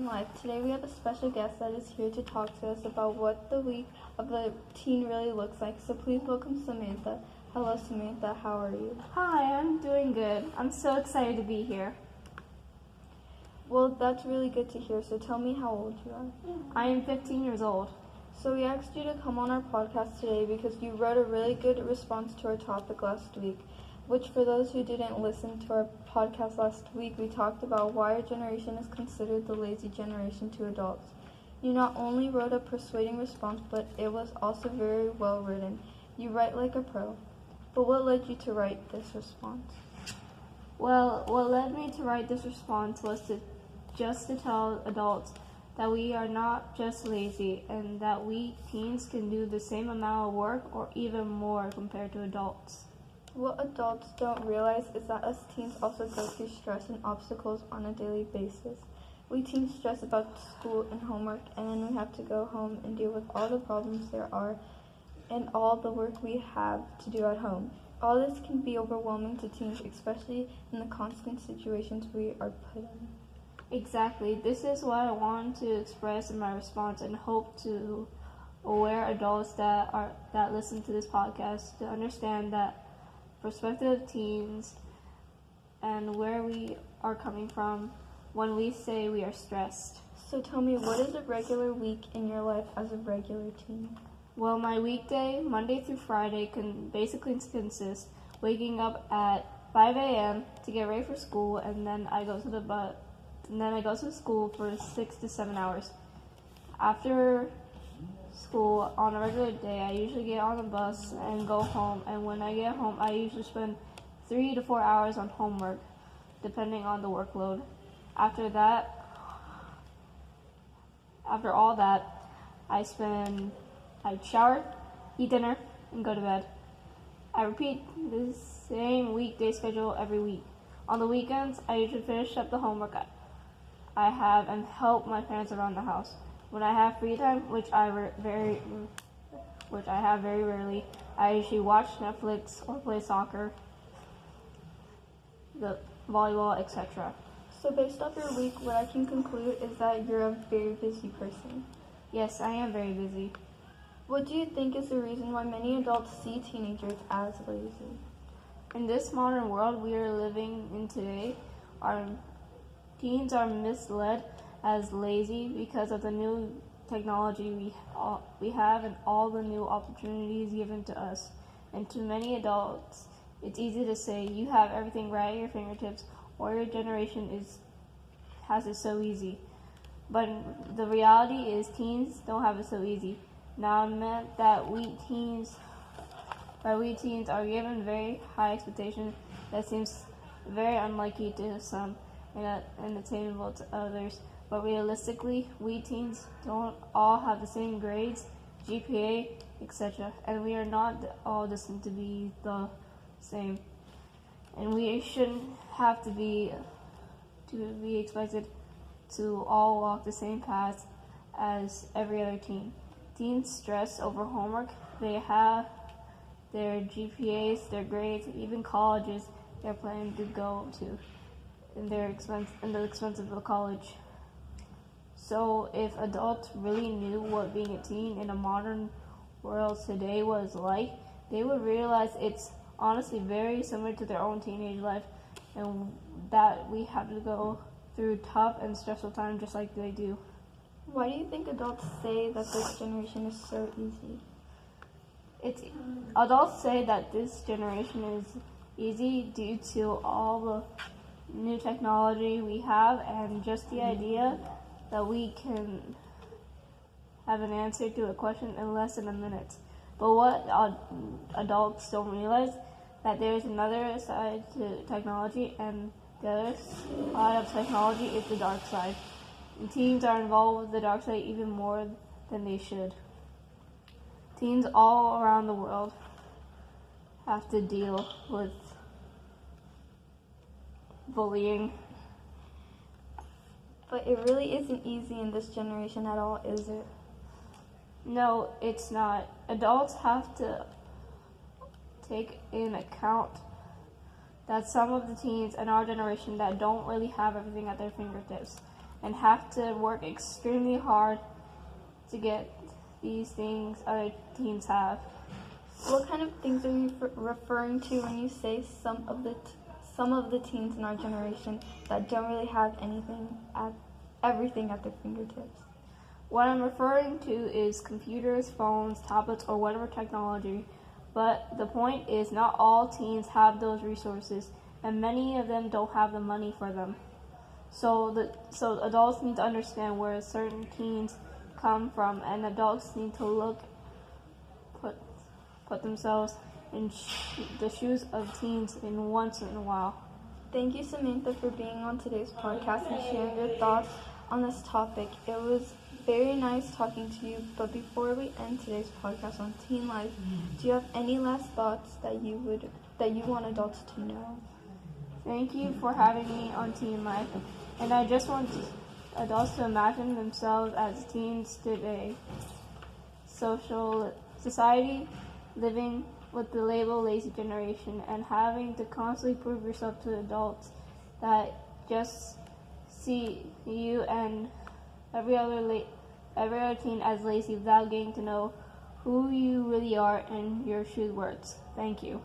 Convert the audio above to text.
Teen Life. Today we have a special guest that is here to talk to us about what the week of the teen really looks like. So please welcome Samantha. Hello Samantha, how are you? Hi, I'm doing good. I'm so excited to be here. Well, that's really good to hear. So tell me how old you are. I am 15 years old. So we asked you to come on our podcast today because you wrote a really good response to our topic last week, which for those who didn't listen to our podcast last week, we talked about why our generation is considered the lazy generation to adults. You not only wrote a persuading response, but it was also very well written. You write like a pro. But what led you to write this response? Well, what led me to write this response was to tell adults that we are not just lazy and that we teens can do the same amount of work or even more compared to adults. What adults don't realize is that us teens also go through stress and obstacles on a daily basis. We teens stress about school and homework, and then we have to go home and deal with all the problems there are and all the work we have to do at home. All this can be overwhelming to teens, especially in the constant situations we are put in. Exactly. This is what I wanted to express in my response and hope to aware adults that listen to this podcast to understand that prospective teens and where we are coming from when we say we are stressed. So tell me, what is a regular week in your life as a regular teen? Well, my weekday, Monday through Friday, can basically consist waking up at 5 a.m. to get ready for school, and then I go to school for 6 to 7 hours. After school, on a regular day, I usually get on the bus and go home, and when I get home, I usually spend 3 to 4 hours on homework, depending on the workload. After all that, I shower, eat dinner, and go to bed. I repeat the same weekday schedule every week. On the weekends, I usually finish up the homework I have and help my parents around the house. When I have free time, which I have very rarely, I usually watch Netflix or play soccer, the volleyball, etc. So based off your week, what I can conclude is that you're a very busy person. Yes, I am very busy. What do you think is the reason why many adults see teenagers as lazy? In this modern world we are living in today, our teens are misled as lazy because of the new technology we have and all the new opportunities given to us. And to many adults, it's easy to say you have everything right at your fingertips or your generation has it so easy. But the reality is teens don't have it so easy. Now, I meant that we teens are given very high expectations that seems very unlikely to some and attainable to others. But realistically, we teens don't all have the same grades, GPA, etc. And we are not all destined to be the same. And we shouldn't have to be expected to all walk the same path as every other teen. Teens stress over homework. They have their GPAs, their grades, even colleges they're planning to go to, and the expense of the college. So if adults really knew what being a teen in a modern world today was like, they would realize it's honestly very similar to their own teenage life, and that we have to go through tough and stressful times just like they do. Why do you think adults say that this generation is so easy? Adults say that this generation is easy due to all the new technology we have and just the idea that we can have an answer to a question in less than a minute. But what adults don't realize that there's another side to technology, and the other side of technology is the dark side. And teens are involved with the dark side even more than they should. Teens all around the world have to deal with bullying. But it really isn't easy in this generation at all, is it? No, it's not. Adults have to take in account that some of the teens in our generation that don't really have everything at their fingertips, and have to work extremely hard to get these things other teens have. What kind of things are you referring to when you say some of the teens in our generation that don't really have everything at their fingertips? What I'm referring to is computers, phones, tablets, or whatever technology. But the point is not all teens have those resources, and many of them don't have the money for them. So adults need to understand where certain teens come from, and adults need to put themselves in the shoes of teens in once in a while. Thank you, Samantha, for being on today's podcast and sharing your thoughts on this topic. It was very nice talking to you, but before we end today's podcast on teen life, do you have any last thoughts that you want adults to know? Thank you for having me on Teen Life, and I just want adults to imagine themselves as teens today. Society living with the label lazy generation and having to constantly prove yourself to adults that just see you and every other teen as lazy without getting to know who you really are and your true worth. Thank you.